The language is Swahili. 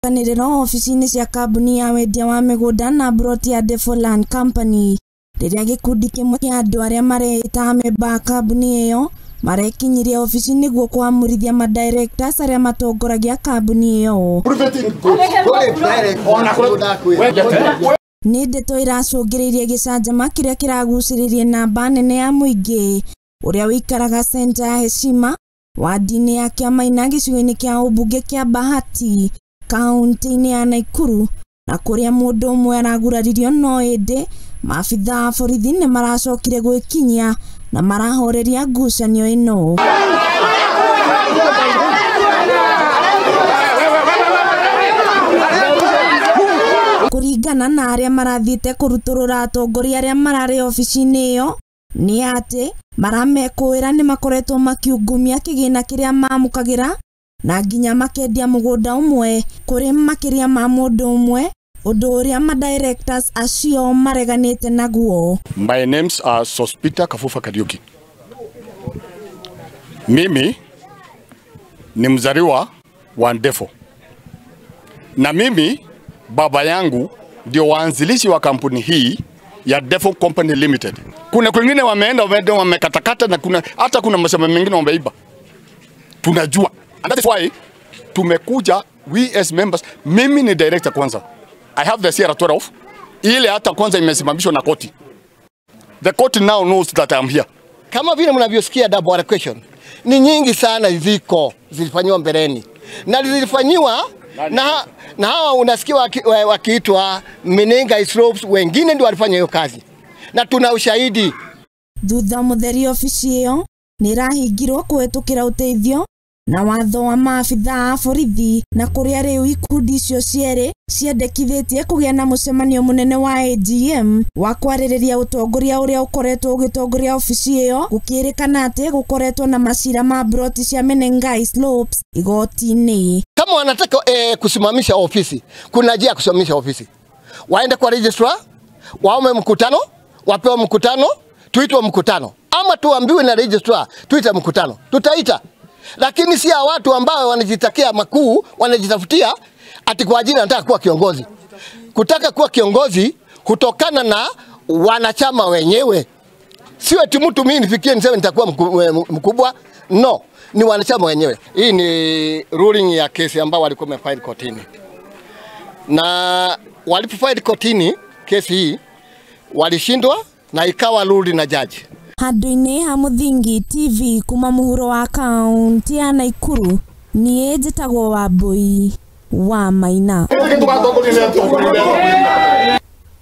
Njukaniriro ofisi-inĩ cia kambuni ya Wendia wa Migunda na broti ya Ndeffo Land Company. Rĩrĩa gĩkundi kĩmwe kĩa andũ arĩa mareĩta Amemba a kambuni ĩyo marekinyirie ofisi nĩguo kwamũrithia madirectors arĩa matongoragia kambuni ĩyo. Nĩ ndeto iracũngĩrĩirie gĩcanjama kĩrĩa kĩragucĩrĩirie namba nene ya mũingĩ ũrĩa wĩikaraga center ya Heshima wadi-inĩ ya Kĩamaina gĩcigo-inĩ kĩa ũmbunge kĩa Bahati kaunti-inĩ ya Nakuru, na kũrĩa mũndũ ũmwe araguraririo no ĩndĩ maabitha a borithi nĩ maracokire gwĩkinyia na marahoreria ngucanio ĩno. Kũringana na arĩa marathiĩte kũrutũrũra atongoria arĩa mararĩ ofici-inĩ ĩyo nĩ atĩ maramekũĩra nĩ makoretwo makiungumia kĩgĩna kĩrĩa mamũkagĩra na nginya makendia mũgũnda ũmwe kũrĩ makĩria ma mũndũ ũmwe, ũndũ ũrĩa madirectors acio mareganĩte naguo. My names are Sospita Kafufa Kariuki. Mimi ni mzaliwa wa Ndeffo. Na mimi baba yangu ndio waanzilishi wa kampuni hii ya Ndeffo Company Limited. Kuna kwingine wameenda wamekatakata na kuna mashamba mengine wameiba. Tunajua. And that is why tumekuja we as members. Mimi ni director kwanza. I have the CR12 ile hata kwanza imesimamishwa na koti. The court now knows that I am here. Kama vile mnavyosikia double allocation ni nyingi sana zilifanywa mbeleni. Na zilifanywa na hawa unasikia wakiitwa Menenga Slopes, wengine ndio walifanya hiyo kazi. Na tuna ushahidi. Thutha mũtheri ofisi ĩyo nĩ rahingirwo kũhetũkĩra ũteithio na watho wa maabitha a borithi, na kũrĩa rĩu ikundi icio cierĩ ciendekithĩtie kũgĩa na mũcemanio mũnene wa AGM wa kwarĩrĩria ũtongoria ũrĩa ũkoretwo ũgĩtongoria ofisi ĩyo, gũkĩrĩkana atĩ gũkoretwo na macira ma broti cia Menenga Slopes igoti-inĩ. Kama wanataka kusimamisha ofisi, kuna njia ya kusimamisha ofisi. Waende kwa registrar, waome mkutano, wapewe mkutano, tuitwe mkutano. Ama tuambiwe na registrar, tuite mkutano. Tutaita. Lakini si ya watu ambao wanajitakia makuu, wanajitafutia ati kwa ajili anataka kuwa kiongozi. Kutaka kuwa kiongozi kutokana na wanachama wenyewe. Sio eti mtu mimi nifikie niseme nitakuwa mkubwa. No, ni wanachama wenyewe. Hii ni ruling ya kesi ambao walikuwa wamefile kotini. Na walipofile kotini kesi hii walishindwa na ikawa ruled na judge. Handũ-inĩ ha Mũthingi TV kuma mũhuro wa kaunti ya Nakuru, niĩ njĩtagwo Wambui wa Maina.